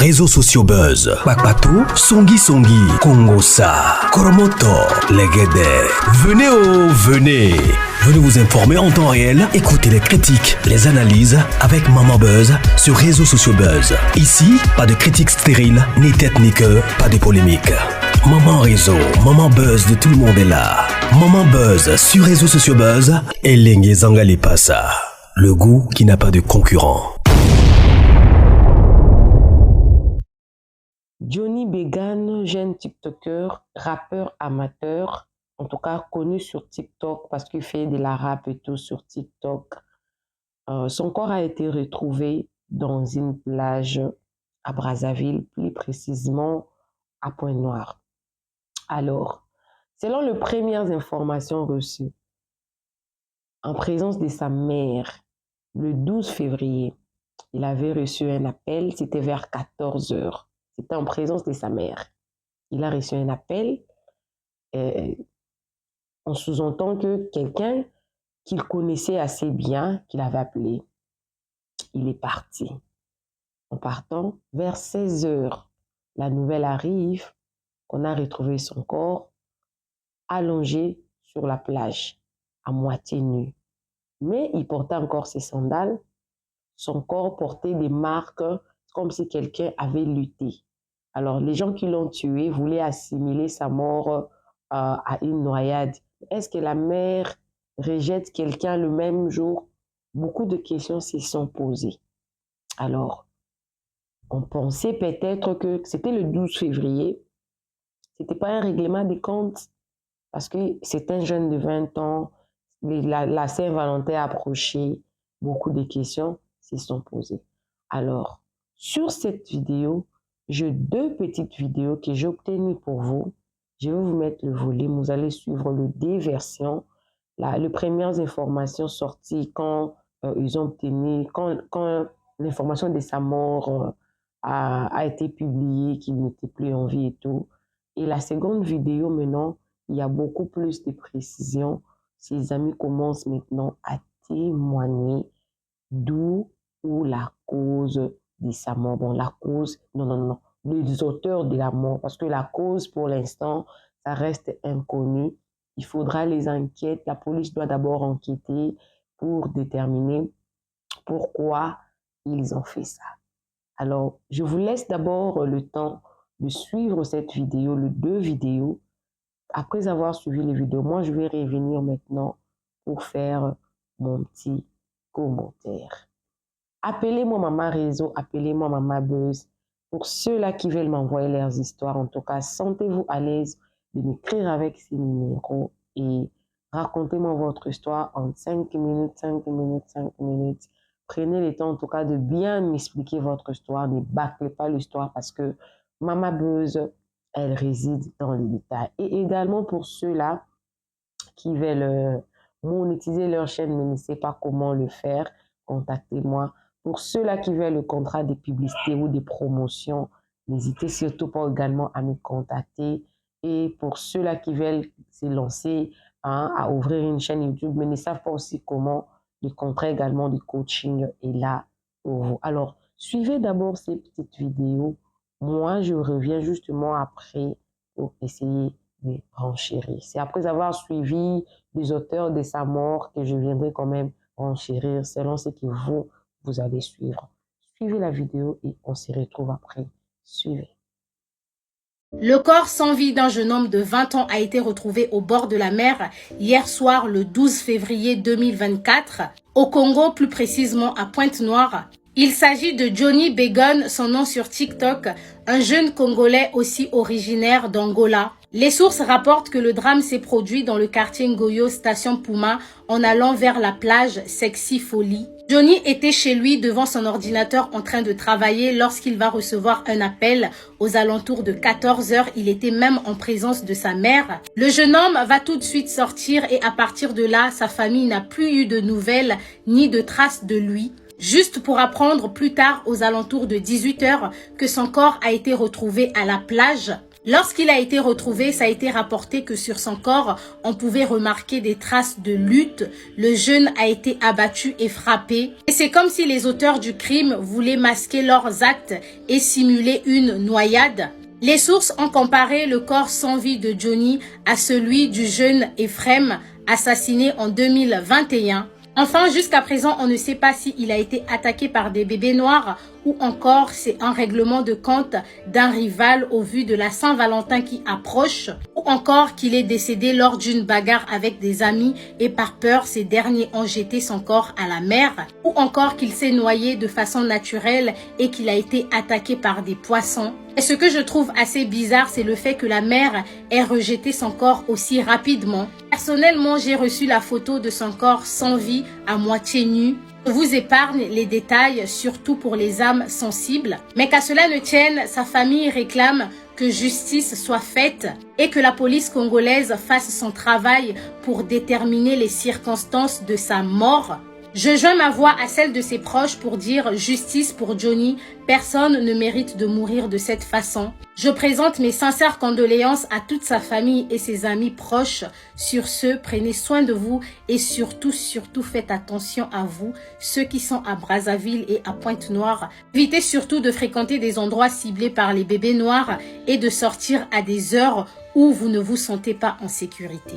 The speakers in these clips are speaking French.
réseaux sociaux buzz. Bakpatou, Songi Songi, Kongosa, Koromoto, Legede. Venez. Venez vous informer en temps réel. Écoutez les critiques, les analyses avec Maman Buzz sur réseaux sociaux buzz. Ici, pas de critiques stériles, ni tête ni queue, pas de polémique. Maman réseau, Maman Buzz de tout le monde est là. Maman Buzz sur réseaux sociaux buzz. Et Lengue Zangali Passa. Le goût qui n'a pas de concurrent. Johnny Began, jeune TikToker, rappeur amateur, en tout cas connu sur TikTok parce qu'il fait de la rap et tout sur TikTok. Son corps a été retrouvé dans une plage à Brazzaville, plus précisément à Pointe-Noire. Alors, selon les premières informations reçues, en présence de sa mère, le 12 février, il avait reçu un appel, c'était vers 14 heures. C'était en présence de sa mère. Il a reçu un appel. On sous-entend que quelqu'un qu'il connaissait assez bien, qu'il avait appelé, il est parti. En partant, vers 16 heures, la nouvelle arrive qu'on a retrouvé son corps allongé sur la plage, à moitié nu. Mais il portait encore ses sandales. Son corps portait des marques comme si quelqu'un avait lutté. Alors, les gens qui l'ont tué voulaient assimiler sa mort à une noyade. Est-ce que la mère rejette quelqu'un le même jour? Beaucoup de questions se sont posées. Alors, on pensait peut-être que c'était le 12 février. Ce n'était pas un règlement des comptes parce que c'est un jeune de 20 ans. La Saint-Valentin approchait. Beaucoup de questions se sont posées. Alors, sur cette vidéo, j'ai deux petites vidéos que j'ai obtenues pour vous. Je vais vous mettre le volume. Vous allez suivre le D version. Les premières informations sorties quand ils ont obtenu, quand l'information de sa mort a été publiée, qu'il n'était plus en vie et tout. Et la seconde vidéo, maintenant, il y a beaucoup plus de précisions. Ses amis commencent maintenant à témoigner d'où ou la cause de sa mort. Bon, la cause, non, les auteurs de la mort, parce que la cause, pour l'instant, ça reste inconnu. Il faudra les enquêtes. La police doit d'abord enquêter pour déterminer pourquoi ils ont fait ça. Alors, je vous laisse d'abord le temps de suivre cette vidéo, les deux vidéos. Après avoir suivi les vidéos, moi, je vais revenir maintenant pour faire mon petit commentaire. Appelez-moi Maman Réseau, appelez-moi Maman Buzz. Pour ceux-là qui veulent m'envoyer leurs histoires, en tout cas, sentez-vous à l'aise de m'écrire avec ces numéros et racontez-moi votre histoire en 5 minutes. Prenez le temps, en tout cas, de bien m'expliquer votre histoire. Ne bâclez pas l'histoire parce que Maman Buzz, elle réside dans les détails. Et également pour ceux-là qui veulent monétiser leur chaîne, mais ne savent pas comment le faire, contactez-moi. Pour ceux-là qui veulent le contrat de publicité ou de promotion, n'hésitez surtout pas également à me contacter. Et pour ceux-là qui veulent se lancer à ouvrir une chaîne YouTube, mais ne savent pas aussi comment, le contrat également de coaching est là pour vous. Alors, suivez d'abord ces petites vidéos. Moi, je reviens justement après pour essayer de renchérir. C'est après avoir suivi les auteurs de sa mort que je viendrai quand même renchérir selon ce que vous allez suivre. Suivez la vidéo et on se retrouve après. Suivez. Le corps sans vie d'un jeune homme de 20 ans a été retrouvé au bord de la mer hier soir le 12 février 2024 au Congo, plus précisément à Pointe-Noire. Il s'agit de Johnny Began, son nom sur TikTok, un jeune Congolais aussi originaire d'Angola. Les sources rapportent que le drame s'est produit dans le quartier Ngoyo, station Puma, en allant vers la plage Sexy Folie. Johnny était chez lui devant son ordinateur en train de travailler lorsqu'il va recevoir un appel. Aux alentours de 14 heures, il était même en présence de sa mère. Le jeune homme va tout de suite sortir et à partir de là, sa famille n'a plus eu de nouvelles ni de traces de lui. Juste pour apprendre plus tard, aux alentours de 18 heures, que son corps a été retrouvé à la plage. Lorsqu'il a été retrouvé, ça a été rapporté que sur son corps, on pouvait remarquer des traces de lutte. Le jeune a été abattu et frappé. Et c'est comme si les auteurs du crime voulaient masquer leurs actes et simuler une noyade. Les sources ont comparé le corps sans vie de Johnny à celui du jeune Ephraim, assassiné en 2021. Enfin, jusqu'à présent, on ne sait pas s'il a été attaqué par des bébés noirs ou encore c'est un règlement de compte d'un rival au vu de la Saint-Valentin qui approche ou encore qu'il est décédé lors d'une bagarre avec des amis et par peur, ces derniers ont jeté son corps à la mer ou encore qu'il s'est noyé de façon naturelle et qu'il a été attaqué par des poissons. Et ce que je trouve assez bizarre, c'est le fait que la mère ait rejeté son corps aussi rapidement. Personnellement, j'ai reçu la photo de son corps sans vie, à moitié nu. Je vous épargne les détails, surtout pour les âmes sensibles. Mais qu'à cela ne tienne, sa famille réclame que justice soit faite et que la police congolaise fasse son travail pour déterminer les circonstances de sa mort. Je joins ma voix à celle de ses proches pour dire justice pour Johnny. Personne ne mérite de mourir de cette façon. Je présente mes sincères condoléances à toute sa famille et ses amis proches. Sur ce, prenez soin de vous et surtout faites attention à vous, ceux qui sont à Brazzaville et à Pointe-Noire. Évitez surtout de fréquenter des endroits ciblés par les bébés noirs et de sortir à des heures où vous ne vous sentez pas en sécurité.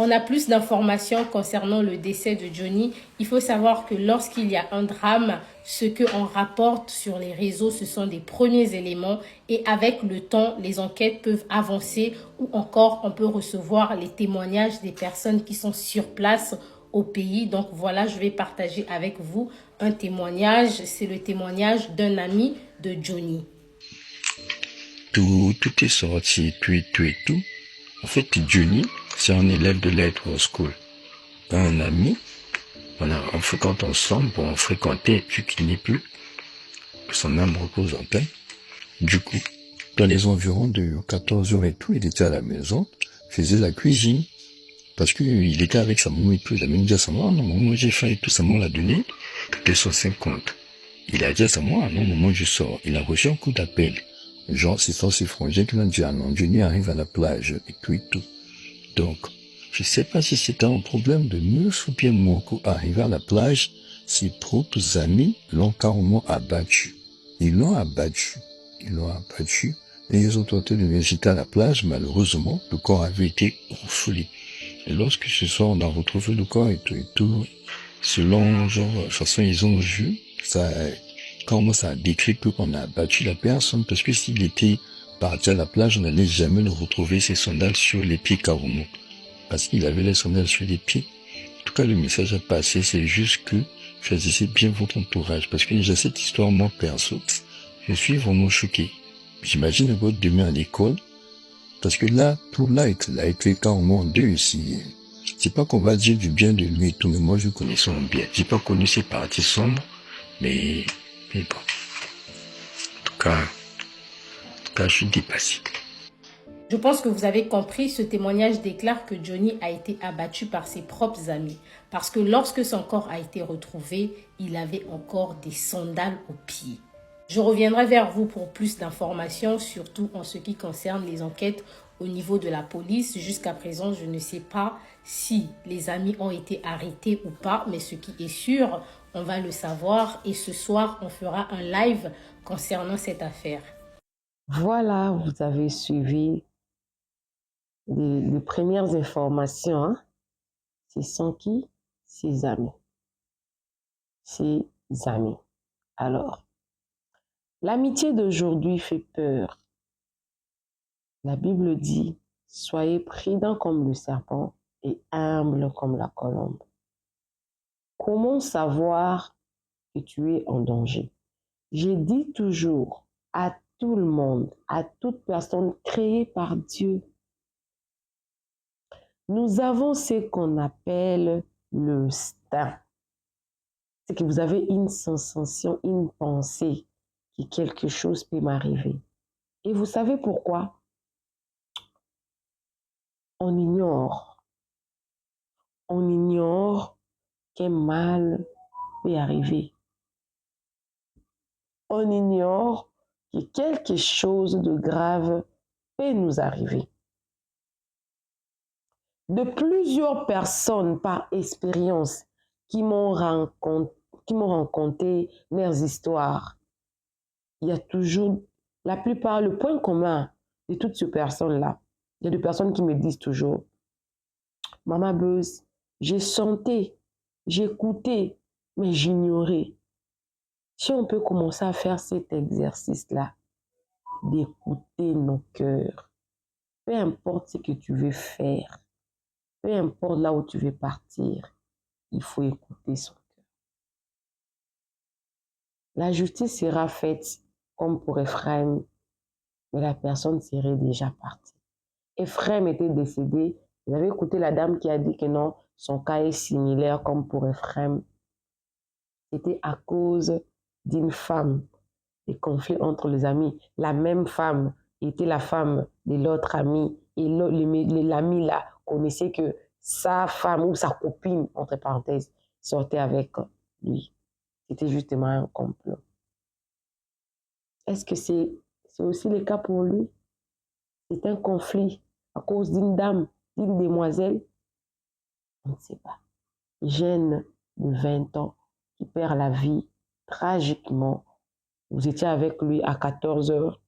On a plus d'informations concernant le décès de Johnny. Il faut savoir que lorsqu'il y a un drame, ce qu'on rapporte sur les réseaux, ce sont des premiers éléments. Et avec le temps, les enquêtes peuvent avancer ou encore on peut recevoir les témoignages des personnes qui sont sur place au pays. Donc voilà, je vais partager avec vous un témoignage. C'est le témoignage d'un ami de Johnny. Tout est sorti, tout. En fait, Johnny, c'est un élève de lettres school. Un ami, on fréquente ensemble, on fréquentait depuis qu'il n'est plus, que son âme repose en paix. Du coup, dans les environs de 14 heures et tout, il était à la maison, faisait la cuisine, parce qu'il était avec sa maman et tout, il a même dit à sa maman, non, maman, j'ai faim et tout, sa maman l'a donné 250. Il a dit à sa maman, non, maman, je sors. Il a reçu un coup d'appel. Genre, c'est son frangin qui l'a dit, ah non, Johnny arrive à la plage, et tout. Donc, je sais pas si c'était un problème de Mousse ou bien Moko. Arrivé à la plage, ses propres amis l'ont carrément abattu. Ils l'ont abattu. Et ils ont tenté de le jeter à la plage. Malheureusement, le corps avait été refoulé. Et lorsque ce soir, on a retrouvé le corps et tout, selon, genre, de toute façon, ils ont vu, comment ça a décrit qu'on a abattu la personne, parce que s'il était parti à la plage, on n'allait jamais le retrouver ses sandales sur les pieds carrément. Parce qu'il avait les sandales sur les pieds. En tout cas, le message a passé, c'est juste que choisissez bien votre entourage. Parce que déjà, cette histoire, moi, perso, je suis vraiment choqué. J'imagine votre demain à l'école. Parce que là, tout là, il a été carrément en deux ici. C'est pas qu'on va dire du bien de lui et tout, mais moi, je connais son bien. J'ai pas connu ses parties sombres, mais bon. En tout cas, je suis dépassé. Je pense que vous avez compris, ce témoignage déclare que Johnny a été abattu par ses propres amis. Parce que lorsque son corps a été retrouvé, il avait encore des sandales aux pieds. Je reviendrai vers vous pour plus d'informations, surtout en ce qui concerne les enquêtes au niveau de la police. Jusqu'à présent, je ne sais pas si les amis ont été arrêtés ou pas, mais ce qui est sûr, on va le savoir. Et ce soir, on fera un live concernant cette affaire. Voilà, vous avez suivi les premières informations. Hein? Ce sont qui? Ses amis. Ses amis. Alors, l'amitié d'aujourd'hui fait peur. La Bible dit, soyez prudents comme le serpent et humbles comme la colombe. Comment savoir que tu es en danger? Je dis toujours à tout le monde, à toute personne créée par Dieu, nous avons ce qu'on appelle le instinct. C'est que vous avez une sensation, une pensée que quelque chose peut m'arriver. Et vous savez pourquoi? On ignore qu'un mal peut arriver. On ignore que quelque chose de grave peut nous arriver. De plusieurs personnes par expérience qui m'ont raconté leurs histoires, il y a toujours, la plupart, le point commun de toutes ces personnes-là, il y a des personnes qui me disent toujours, Maman Buzz, j'ai senti, j'écoutais, mais j'ignorais. Si on peut commencer à faire cet exercice-là, d'écouter nos cœurs, peu importe ce que tu veux faire, peu importe là où tu veux partir, il faut écouter son cœur. La justice sera faite comme pour Ephraim, mais la personne serait déjà partie. Ephraim était décédé. Vous avez écouté la dame qui a dit que non, son cas est similaire comme pour Ephraim. C'était à cause d'une femme, des conflits entre les amis. La même femme était la femme de l'autre ami. Et l'ami là connaissait que sa femme ou sa copine, entre parenthèses, sortait avec lui. C'était justement un complot. Est-ce que c'est aussi le cas pour lui? C'est un conflit à cause d'une dame, d'une demoiselle? On ne sait pas. Jeune de 20 ans qui perd la vie tragiquement. Vous étiez avec lui à 14 heures.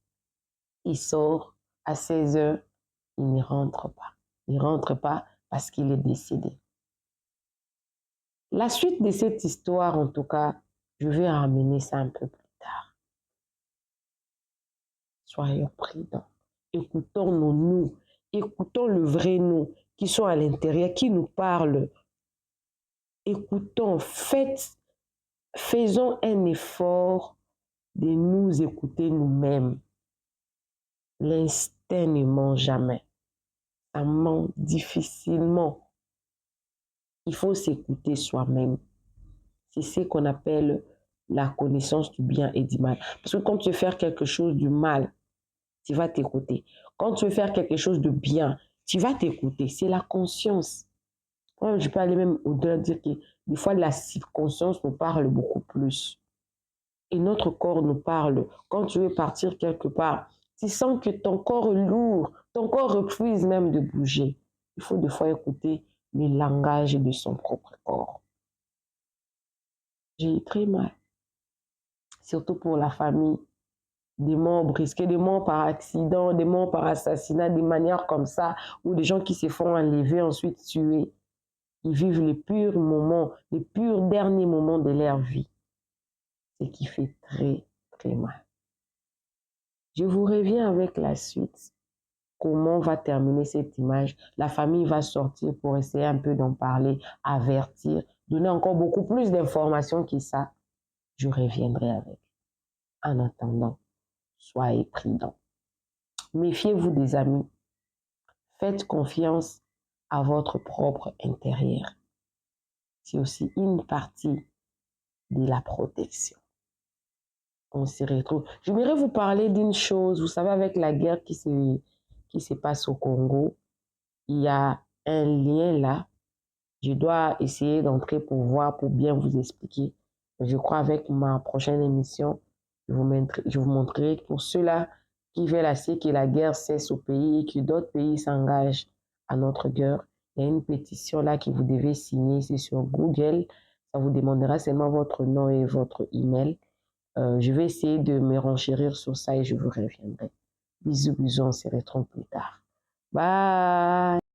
Il sort à 16 heures. Il ne rentre pas. Il ne rentre pas parce qu'il est décédé. La suite de cette histoire, en tout cas, je vais ramener ça un peu plus tard. Soyons prudents. Écoutons-nous. Écoutons le vrai nous qui sont à l'intérieur, qui nous parle. Écoutons, faisons un effort de nous écouter nous-mêmes. L'instinct ne ment jamais. Ça ment difficilement. Il faut s'écouter soi-même. C'est ce qu'on appelle la connaissance du bien et du mal. Parce que quand tu veux faire quelque chose du mal, tu vas t'écouter. Quand tu veux faire quelque chose de bien, tu vas t'écouter. C'est la conscience. Je peux aller même au-delà de dire que des fois, la subconscience nous parle beaucoup plus. Et notre corps nous parle. Quand tu veux partir quelque part, tu sens que ton corps est lourd, ton corps refuse même de bouger. Il faut des fois écouter le langage de son propre corps. J'ai eu très mal, surtout pour la famille. Des morts brisquées, des morts par accident, des morts par assassinat, des manières comme ça, ou des gens qui se font enlever, ensuite tuer. Ils vivent les purs moments, les purs derniers moments de leur vie. Ce qui fait très, très mal. Je vous reviens avec la suite. Comment va terminer cette image? La famille va sortir pour essayer un peu d'en parler, avertir, donner encore beaucoup plus d'informations que ça. Je reviendrai avec. En attendant, soyez prudents. Méfiez-vous des amis. Faites confiance à votre propre intérieur. C'est aussi une partie de la protection. On se retrouve. J'aimerais vous parler d'une chose. Vous savez, avec la guerre qui se passe au Congo, il y a un lien là. Je dois essayer d'entrer pour voir, pour bien vous expliquer. Je crois avec ma prochaine émission, je vous montrerai pour ceux-là qui veulent assez que la guerre cesse au pays et que d'autres pays s'engagent à notre guerre. Il y a une pétition là que vous devez signer, c'est sur Google. Ça vous demandera seulement votre nom et votre email. Je vais essayer de me renchérir sur ça et je vous reviendrai. Bisous, bisous, on se retrouve plus tard. Bye!